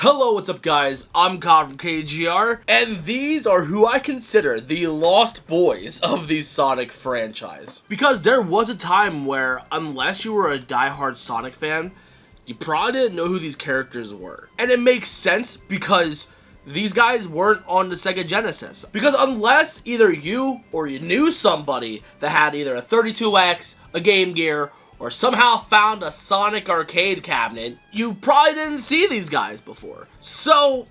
Hello, what's up guys? I'm Kyle from KGR, and these are who I consider the lost boys of the Sonic franchise. Because there was a time where, unless you were a diehard Sonic fan, you probably didn't know who these characters were. And it makes sense because these guys weren't on the Sega Genesis. Because unless either you or you knew somebody that had either a 32X, a Game Gear, or somehow found a Sonic arcade cabinet, you probably didn't see these guys before. So,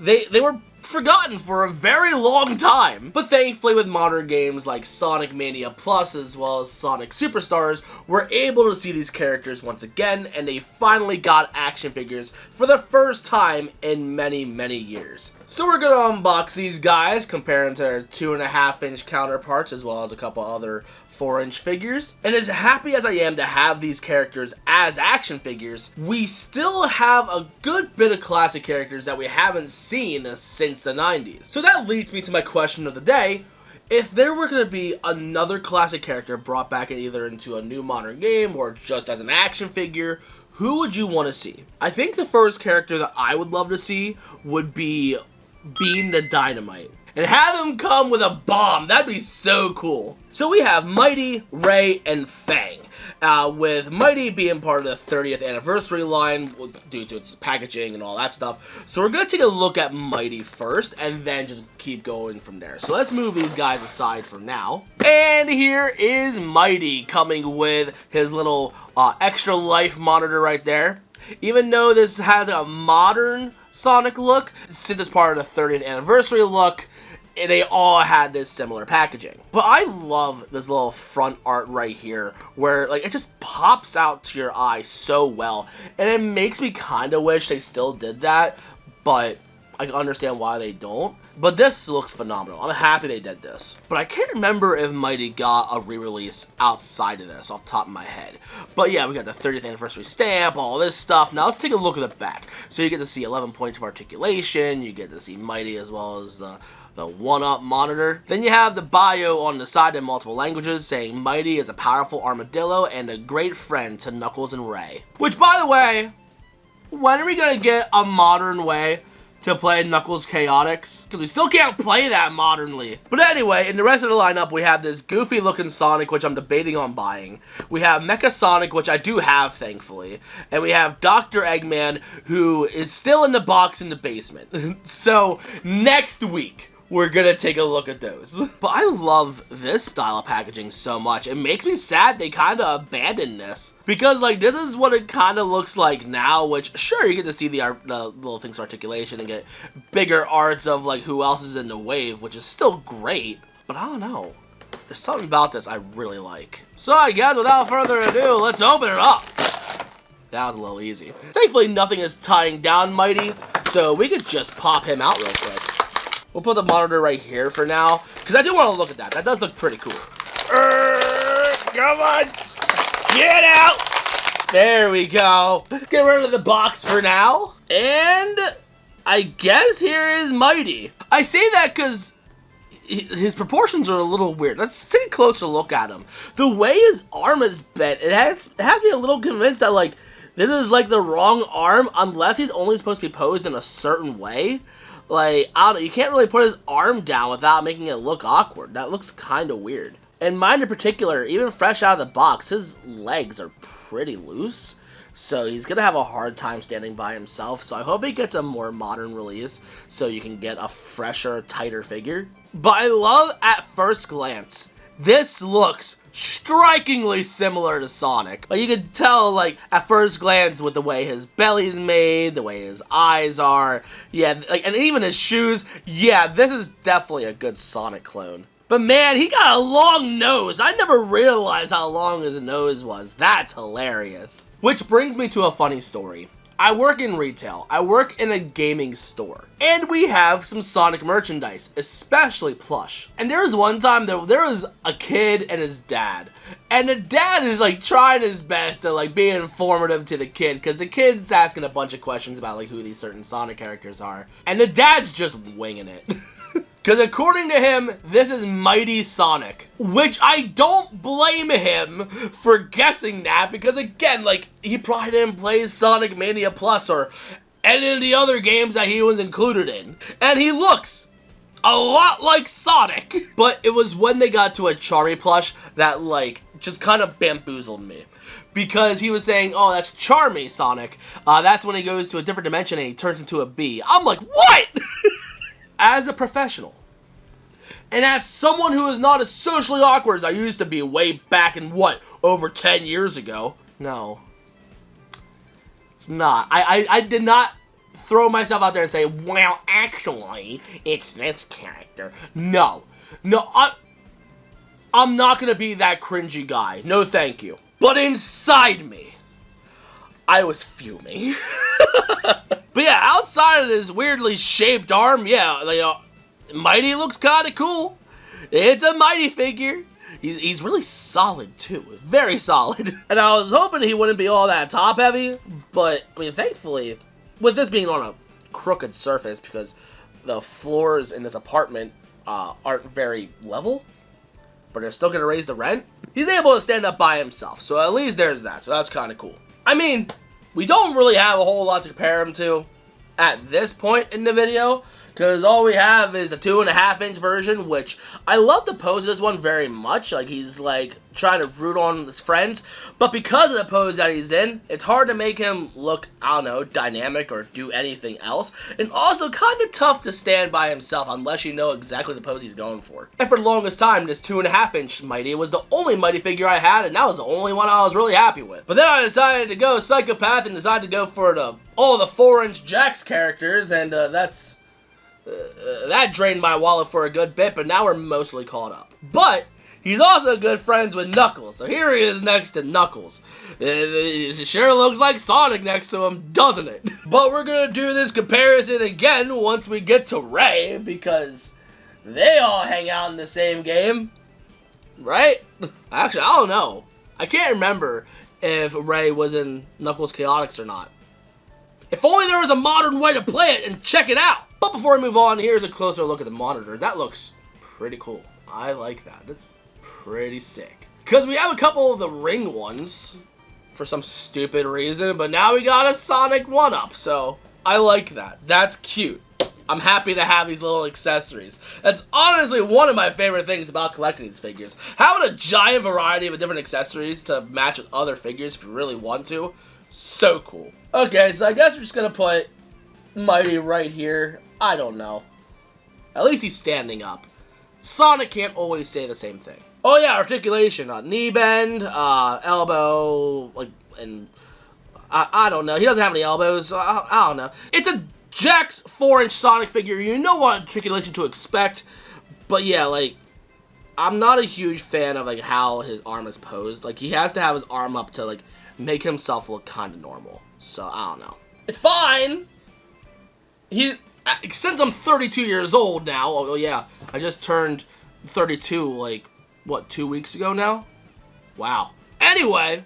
they were forgotten for a very long time. But thankfully with modern games like Sonic Mania Plus as well as Sonic Superstars, we're able to see these characters once again, and they finally got action figures for the first time in many, many years. So we're gonna unbox these guys, compare them to their 2.5-inch counterparts as well as a couple other 4-inch figures. And as happy as I am to have these characters as action figures, we still have a good bit of classic characters that we haven't seen since the 90s. So that leads me to my question of the day. If there were going to be another classic character brought back either into a new modern game or just as an action figure, who would you want to see? I think the first character that I would love to see would be Bean the Dynamite. And have him come with a bomb. That'd be so cool. So we have Mighty, Ray, and Fang. With Mighty being part of the 30th anniversary line due to its packaging and all that stuff. So we're going to take a look at Mighty first and then just keep going from there. So let's move these guys aside for now. And here is Mighty coming with his little extra life monitor right there. Even though this has a modern Sonic look, since it's part of the 30th anniversary look, they all had this similar packaging. But I love this little front art right here, where like it just pops out to your eye so well, and it makes me kind of wish they still did that, but I can understand why they don't. But this looks phenomenal. I'm happy they did this. But I can't remember if Mighty got a re-release outside of this off the top of my head. But yeah, we got the 30th anniversary stamp, all this stuff. Now let's take a look at the back. So you get to see 11 points of articulation. You get to see Mighty as well as the 1-up monitor. Then you have the bio on the side in multiple languages saying Mighty is a powerful armadillo and a great friend to Knuckles and Ray. Which, by the way, when are we going to get a modern way to play Knuckles Chaotix? Because we still can't play that modernly. But anyway, in the rest of the lineup, we have this goofy looking Sonic, which I'm debating on buying. We have Mecha Sonic, which I do have, thankfully. And we have Dr. Eggman, who is still in the box in the basement. So, next week, we're gonna take a look at those. But I love this style of packaging so much. It makes me sad they kind of abandoned this. Because, like, this is what it kind of looks like now, which, sure, you get to see the little things articulation and get bigger arts of, like, who else is in the wave, which is still great. But I don't know. There's something about this I really like. So, I guess, without further ado, let's open it up. That was a little easy. Thankfully, nothing is tying down Mighty, so we could just pop him out real quick. We'll put the monitor right here for now, because I do want to look at that. That does look pretty cool. Come on! Get out! There we go. Get rid of the box for now. And I guess here is Mighty. I say that because his proportions are a little weird. Let's take a closer look at him. The way his arm is bent, it has me a little convinced that, like, this is, like, the wrong arm, unless he's only supposed to be posed in a certain way. Like, I don't know, you can't really put his arm down without making it look awkward. That looks kind of weird. And mine in particular, even fresh out of the box, his legs are pretty loose. So he's going to have a hard time standing by himself. So I hope he gets a more modern release so you can get a fresher, tighter figure. But I love at first glance, this looks strikingly similar to Sonic. Like, you can tell, like, at first glance with the way his belly's made, the way his eyes are, yeah, like, and even his shoes, yeah, this is definitely a good Sonic clone. But man, he got a long nose. I never realized how long his nose was. That's hilarious. Which brings me to a funny story. I work in retail. I work in a gaming store. And we have some Sonic merchandise, especially plush. And there was one time there was a kid and his dad. And the dad is like trying his best to like be informative to the kid, because the kid's asking a bunch of questions about like who these certain Sonic characters are. And the dad's just winging it. Because according to him, this is Mighty Sonic. Which I don't blame him for guessing that, because again, like, he probably didn't play Sonic Mania Plus or and in the other games that he was included in. And he looks a lot like Sonic. But it was when they got to a Charmy plush that, like, just kind of bamboozled me. Because he was saying, oh, that's Charmy, Sonic. That's when he goes to a different dimension and he turns into a bee. I'm like, what? As a professional, and as someone who is not as socially awkward as I used to be way back in, what, over 10 years ago? No. It's not. I did not throw myself out there and say, well, actually, it's this character. No. No, I'm not going to be that cringy guy. No, thank you. But inside me, I was fuming. But yeah, outside of this weirdly shaped arm, yeah, like, Mighty looks kind of cool. It's a Mighty figure. He's really solid, too. Very solid. And I was hoping he wouldn't be all that top-heavy, but, I mean, thankfully, with this being on a crooked surface, because the floors in this apartment aren't very level, but they're still going to raise the rent, he's able to stand up by himself. So at least there's that. So that's kind of cool. I mean, we don't really have a whole lot to compare him to at this point in the video, because all we have is the 2.5-inch version, which I love the pose of this one very much. Like, he's, like, trying to root on his friends. But because of the pose that he's in, it's hard to make him look, I don't know, dynamic or do anything else. And also kind of tough to stand by himself unless you know exactly the pose he's going for. And for the longest time, this 2.5-inch Mighty was the only Mighty figure I had, and that was the only one I was really happy with. But then I decided to go psychopath and decided to go for all the 4-inch Jakks characters, and that drained my wallet for a good bit, but now we're mostly caught up. But he's also good friends with Knuckles, so here he is next to Knuckles. It sure looks like Sonic next to him, doesn't it? But we're gonna do this comparison again once we get to Ray, because they all hang out in the same game, right? Actually, I don't know. I can't remember if Ray was in Knuckles Chaotix or not. If only there was a modern way to play it and check it out. But before we move on, here's a closer look at the monitor. That looks pretty cool. I like that. It's pretty sick. Because we have a couple of the ring ones for some stupid reason, but now we got a Sonic 1-up, so I like that. That's cute. I'm happy to have these little accessories. That's honestly one of my favorite things about collecting these figures. Having a giant variety of different accessories to match with other figures if you really want to. So cool. Okay, so I guess we're just gonna put Mighty right here. I don't know. At least he's standing up. Sonic can't always say the same thing. Oh yeah, articulation. Knee bend, elbow, like, and I don't know. He doesn't have any elbows, so I don't know. It's a Jakks 4-inch Sonic figure. You know what articulation to expect. But yeah, like, I'm not a huge fan of, like, how his arm is posed. Like, he has to have his arm up to, like, make himself look kind of normal. So, I don't know. It's fine. Since I'm 32 years old now, oh yeah, I just turned 32, like, what, 2 weeks ago now? Wow. Anyway,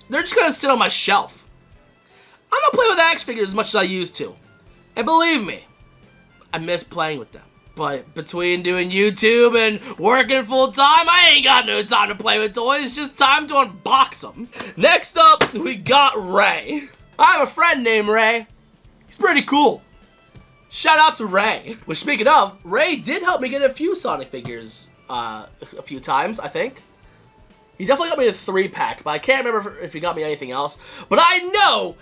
they're just gonna sit on my shelf. I don't play with action figures as much as I used to. And believe me, I miss playing with them. But between doing YouTube and working full time, I ain't got no time to play with toys, just time to unbox them. Next up, we got Ray. I have a friend named Ray. He's pretty cool. Shout out to Ray. Which, speaking of, Ray did help me get a few Sonic figures a few times, I think. He definitely got me a 3-pack, but I can't remember if he got me anything else. But I know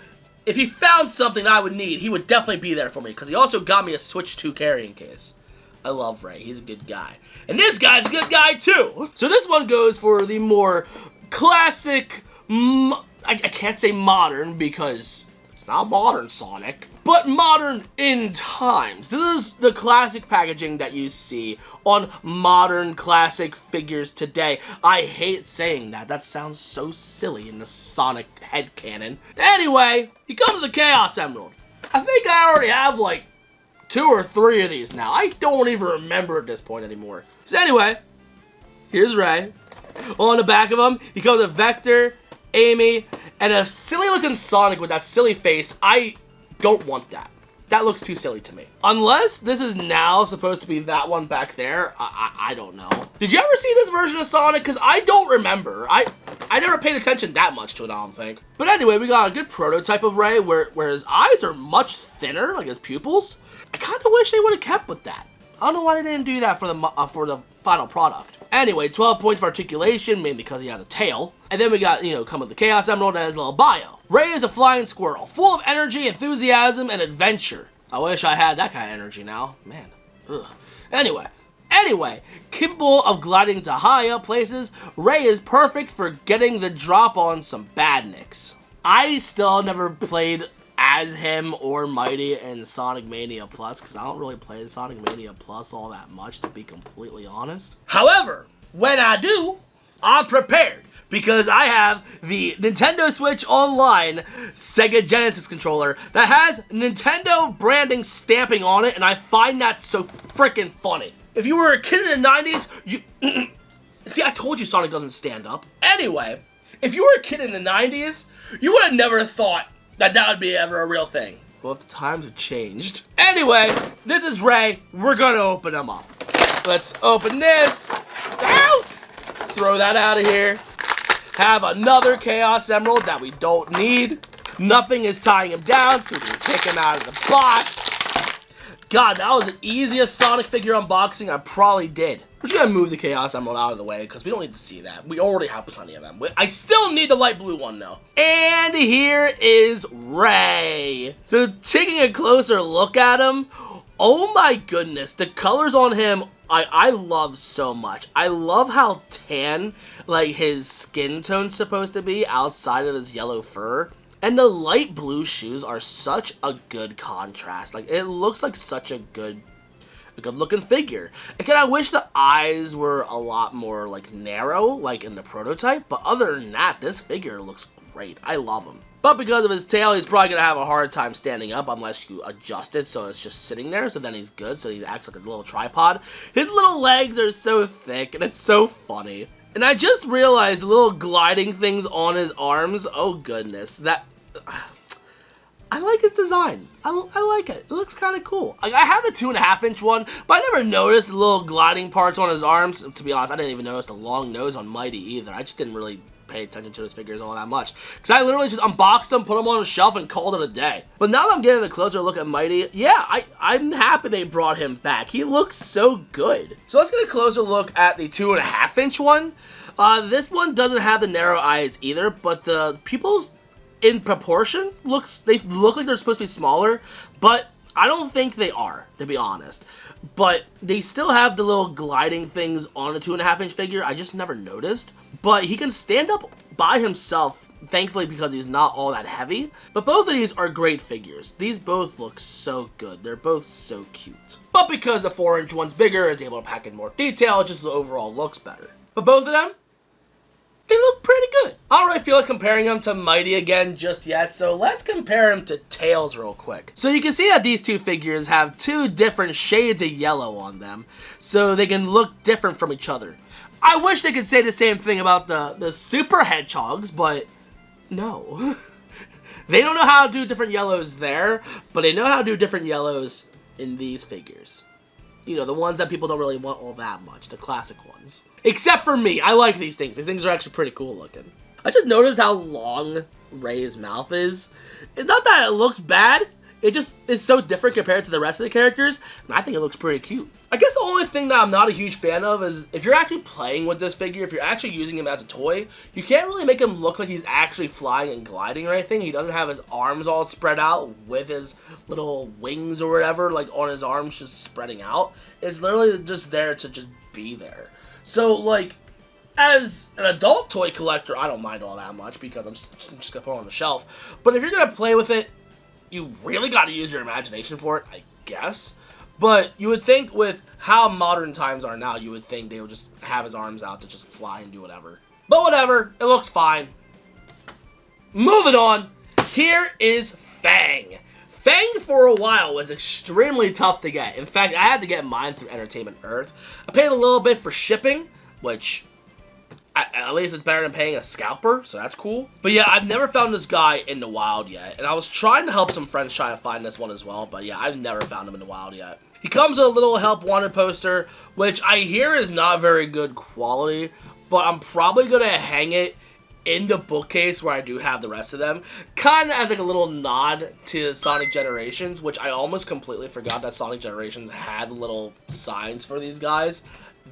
if he found something I would need, he would definitely be there for me, because he also got me a Switch 2 carrying case. I love Ray. He's a good guy. And this guy's a good guy, too. So this one goes for the more classic, I can't say modern, because it's not modern Sonic, but modern in times. This is the classic packaging that you see on modern classic figures today. I hate saying that. That sounds so silly in the Sonic headcanon. Anyway, you come to the Chaos Emerald. I think I already have like 2 or 3 of these now. I don't even remember at this point anymore. So anyway, here's Ray. On the back of him, he comes with Vector, Amy, and a silly looking Sonic with that silly face. I don't want that. That looks too silly to me. Unless this is now supposed to be that one back there, I don't know. Did you ever see this version of Sonic? Because I don't remember. I never paid attention that much to it, I don't think. But anyway, we got a good prototype of Ray where his eyes are much thinner, like his pupils. I kind of wish they would have kept with that. I don't know why they didn't do that for the final product. Anyway, 12 points for articulation, mainly because he has a tail. And then we got, come with the Chaos Emerald and his little bio. Ray is a flying squirrel, full of energy, enthusiasm, and adventure. I wish I had that kind of energy now. Man, ugh. Anyway, capable of gliding to high up places, Ray is perfect for getting the drop on some badniks. I still never played as him or Mighty in Sonic Mania Plus, because I don't really play Sonic Mania Plus all that much, to be completely honest. However, when I do, I'm prepared, because I have the Nintendo Switch Online Sega Genesis controller that has Nintendo branding stamping on it, and I find that so freaking funny. If you were a kid in the 90s, you... See, I told you Sonic doesn't stand up. Anyway, if you were a kid in the 90s, you would have never thought that would be ever a real thing. Well, if the times have changed. Anyway, this is Ray. We're gonna open him up. Let's open this. Ow! Throw that out of here. Have another Chaos Emerald that we don't need. Nothing is tying him down, so we can take him out of the box. God, that was the easiest Sonic figure unboxing I probably did. We're just gonna move the Chaos Emerald out of the way because we don't need to see that. We already have plenty of them. I still need the light blue one though. And here is Ray. So taking a closer look at him, oh my goodness, the colors on him I love so much. I love how tan like his skin tone's supposed to be outside of his yellow fur. And the light blue shoes are such a good contrast. Like, it looks like such a good looking figure. Again, I wish the eyes were a lot more like narrow, like in the prototype. But other than that, this figure looks great. I love him. But because of his tail, he's probably going to have a hard time standing up unless you adjust it so it's just sitting there. So then he's good. So he acts like a little tripod. His little legs are so thick and it's so funny. And I just realized the little gliding things on his arms. Oh goodness. I like his design. I like it. It looks kind of cool. I have the 2.5-inch one, but I never noticed the little gliding parts on his arms. To be honest, I didn't even notice the long nose on Mighty either. I just didn't really pay attention to his figures all that much. Because I literally just unboxed them, put them on a shelf, and called it a day. But now that I'm getting a closer look at Mighty, yeah, I'm happy they brought him back. He looks so good. So let's get a closer look at the 2.5-inch one. This one doesn't have the narrow eyes either, but the pupils in proportion they look like they're supposed to be smaller, but I don't think they are, to be honest. But they still have the little gliding things on the 2.5-inch figure. I just never noticed. But he can stand up by himself, thankfully, because he's not all that heavy. But both of these are great figures. These both look so good. They're both so cute. But because the 4-inch one's bigger, it's able to pack in more detail. It just overall looks better. But both of them, they look pretty good. I don't really feel like comparing them to Mighty again just yet, so let's compare them to Tails real quick. So you can see that these two figures have two different shades of yellow on them, so they can look different from each other. I wish they could say the same thing about the Super Hedgehogs, but no. They don't know how to do different yellows there, but they know how to do different yellows in these figures. You know, the ones that people don't really want all that much, the classic ones. Except for me, I like these things. These things are actually pretty cool looking. I just noticed how long Ray's mouth is. It's not that it looks bad, it just is so different compared to the rest of the characters, and I think it looks pretty cute. I guess the only thing that I'm not a huge fan of is if you're actually playing with this figure, if you're actually using him as a toy, you can't really make him look like he's actually flying and gliding or anything. He doesn't have his arms all spread out with his little wings or whatever, like on his arms just spreading out. It's literally just there to just be there. So, like, as an adult toy collector, I don't mind all that much because I'm just going to put it on the shelf. But if you're going to play with it, you really got to use your imagination for it, I guess. But you would think with how modern times are now, you would think they would just have his arms out to just fly and do whatever. But whatever, it looks fine. Moving on, here is Fang. Fang for a while was extremely tough to get. In fact, I had to get mine through Entertainment Earth. I paid a little bit for shipping, which At least it's better than paying a scalper, so that's cool. But yeah, I've never found this guy in the wild yet. And I was trying to help some friends try to find this one as well. But yeah, I've never found him in the wild yet. He comes with a little help wanted poster, which I hear is not very good quality. But I'm probably going to hang it in the bookcase where I do have the rest of them. Kind of as like a little nod to Sonic Generations, which I almost completely forgot that Sonic Generations had little signs for these guys.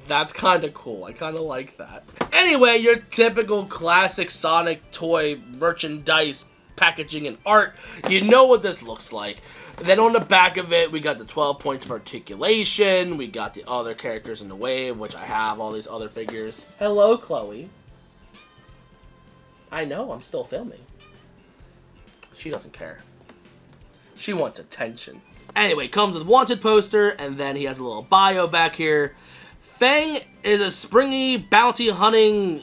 That's kind of cool. I kind of like that. Anyway, your typical classic Sonic toy merchandise packaging and art. You know what this looks like. Then on the back of it, we got the 12 points of articulation. We got the other characters in the wave, which I have all these other figures. Hello, Chloe. I know, I'm still filming. She doesn't care. She wants attention. Anyway, comes with wanted poster, and then he has a little bio back here. Fang is a springy, bounty hunting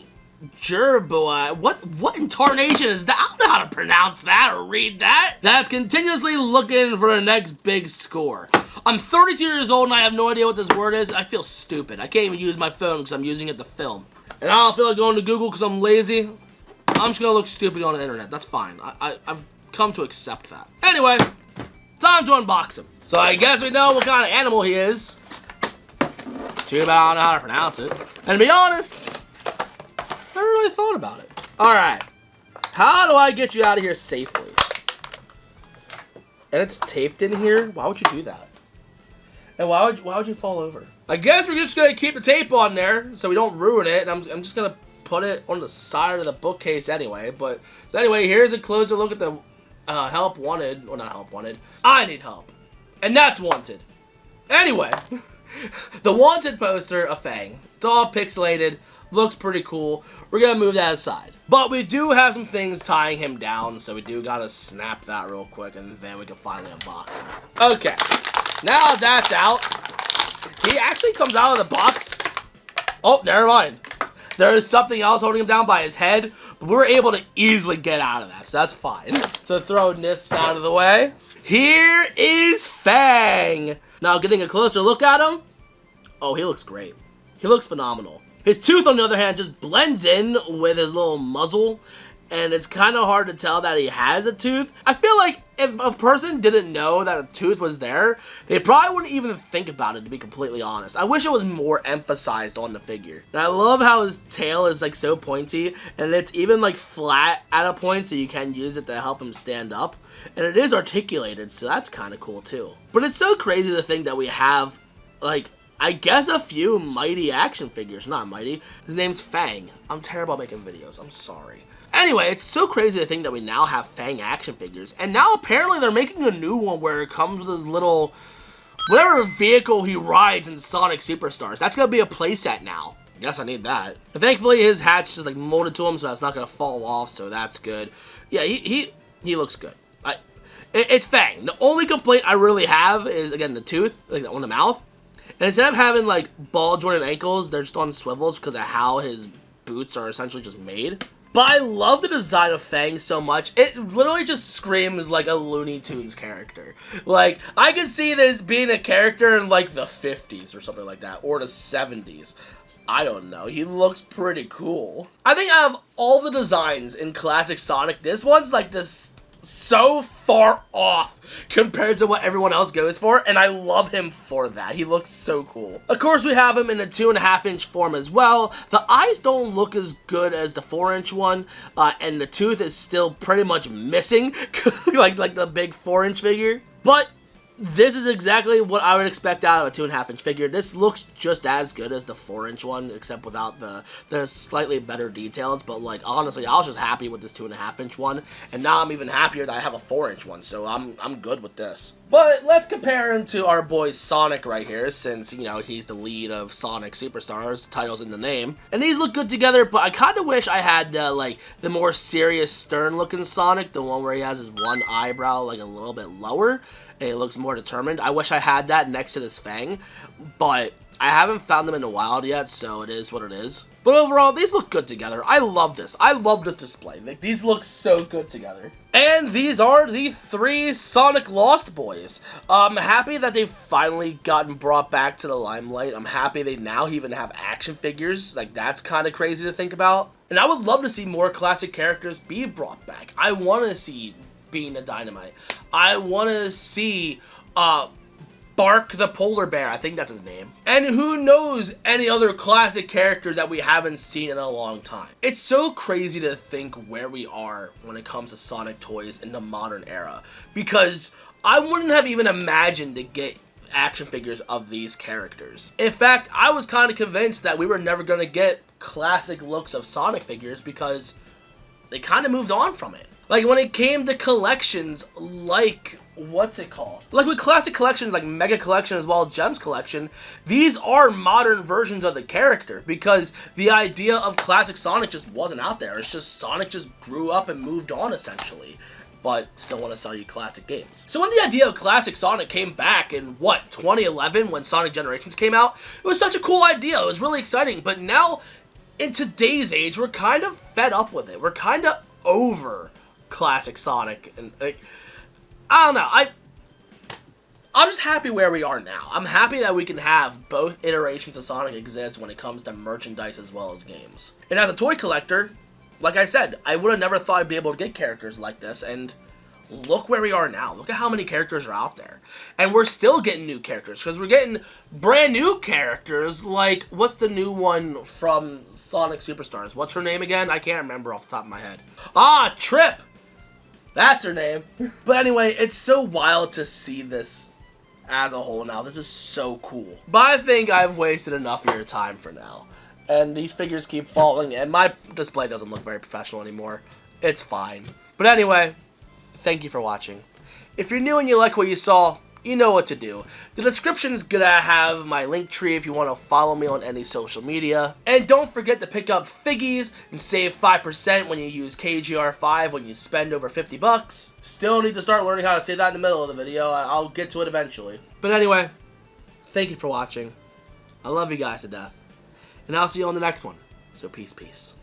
gerboa. What incarnation is that? I don't know how to pronounce that or read that. That's continuously looking for the next big score. I'm 32 years old and I have no idea what this word is. I feel stupid. I can't even use my phone because I'm using it to film. And I don't feel like going to Google because I'm lazy. I'm just going to look stupid on the internet. That's fine. I've come to accept that. Anyway, time to unbox him. So I guess we know what kind of animal he is. Too bad I don't know how to pronounce it. And to be honest, I never really thought about it. Alright. How do I get you out of here safely? And it's taped in here? Why would you do that? And why would you fall over? I guess we're just going to keep the tape on there so we don't ruin it. And I'm just going to put it on the side of the bookcase anyway. But so anyway, here's a closer look at the help wanted. Well, not help wanted. I need help. And that's wanted. Anyway. The wanted poster of Fang. It's all pixelated. Looks pretty cool. We're going to move that aside. But we do have some things tying him down, so we do got to snap that real quick, and then we can finally unbox him. Okay. Now that's out. He actually comes out of the box. Oh, never mind. There is something else holding him down by his head, but we were able to easily get out of that, so that's fine. So throwing this out of the way. Here is Fang. Now, getting a closer look at him, oh, he looks great. He looks phenomenal. His tooth, on the other hand, just blends in with his little muzzle, and it's kind of hard to tell that he has a tooth. I feel like if a person didn't know that a tooth was there, they probably wouldn't even think about it, to be completely honest. I wish it was more emphasized on the figure. And I love how his tail is like so pointy, and it's even like flat at a point, so you can use it to help him stand up. And it is articulated, so that's kind of cool too. But it's so crazy to think that we have, like, I guess a few Mighty action figures. Not Mighty. His name's Fang. I'm terrible at making videos. I'm sorry. Anyway, it's so crazy to think that we now have Fang action figures. And now apparently they're making a new one where it comes with his little, whatever vehicle he rides in Sonic Superstars. That's going to be a playset now. I guess I need that. And thankfully his hat's just like molded to him, so that's not going to fall off, so that's good. Yeah, he looks good. It's Fang. The only complaint I really have is, again, the tooth, like on the mouth. And instead of having, like, ball-jointed ankles, they're just on swivels because of how his boots are essentially just made. But I love the design of Fang so much. It literally just screams like a Looney Tunes character. Like, I could see this being a character in, like, the 50s or something like that, or the 70s. I don't know. He looks pretty cool. I think out of all the designs in classic Sonic, this one's, like, this so far off compared to what everyone else goes for, and I love him for that. He looks so cool. Of course, we have him in a 2.5-inch form as well. The eyes don't look as good as the 4-inch one, and the tooth is still pretty much missing, like the big 4-inch figure. But this is exactly what I would expect out of a 2.5-inch figure. This looks just as good as the 4-inch one, except without the slightly better details. But, like, honestly, I was just happy with this 2.5-inch one, and now I'm even happier that I have a 4-inch one, so I'm good with this. But let's compare him to our boy Sonic right here, since, you know, he's the lead of Sonic Superstars, the title's in the name. And these look good together, but I kind of wish I had, the more serious, stern-looking Sonic, the one where he has his one eyebrow, like, a little bit lower. And it looks more more determined. I wish I had that next to this Fang, but I haven't found them in the wild yet, so it is what it is. But overall, these look good together. I love this. I love this display. Like, these look so good together. And these are the 3 Sonic Lost Boys. I'm happy that they've finally gotten brought back to the limelight. I'm happy they now even have action figures. Like, that's kind of crazy to think about. And I would love to see more classic characters be brought back. I want to see Being the Dynamite. I want to see, Bark the Polar Bear, I think that's his name. And who knows any other classic character that we haven't seen in a long time. It's so crazy to think where we are when it comes to Sonic toys in the modern era. Because I wouldn't have even imagined to get action figures of these characters. In fact, I was kind of convinced that we were never going to get classic looks of Sonic figures because they kind of moved on from it. Like, when it came to collections like, what's it called? Like, with classic collections like Mega Collection as well as Gems Collection, these are modern versions of the character because the idea of classic Sonic just wasn't out there. It's just Sonic just grew up and moved on, essentially. But still want to sell you classic games. So when the idea of classic Sonic came back in, what, 2011 when Sonic Generations came out, it was such a cool idea. It was really exciting. But now, in today's age, we're kind of fed up with it. We're kind of over classic Sonic, and like, I don't know, I'm just happy where we are now. I'm happy that we can have both iterations of Sonic exist when it comes to merchandise as well as games. And as a toy collector, like I said, I would have never thought I'd be able to get characters like this, and look where we are now. Look at how many characters are out there. And we're still getting new characters, because we're getting brand new characters, like, what's the new one from Sonic Superstars? What's her name again? I can't remember off the top of my head. Ah, Trip! That's her name. But anyway, it's so wild to see this as a whole now. This is so cool. But I think I've wasted enough of your time for now. And these figures keep falling, and my display doesn't look very professional anymore. It's fine. But anyway, thank you for watching. If you're new and you like what you saw, you know what to do. The description's gonna have my link tree if you want to follow me on any social media. And don't forget to pick up figgies and save 5% when you use KGR5 when you spend over 50 bucks. Still need to start learning how to say that in the middle of the video. I'll get to it eventually. But anyway, thank you for watching. I love you guys to death. And I'll see you on the next one. So peace, peace.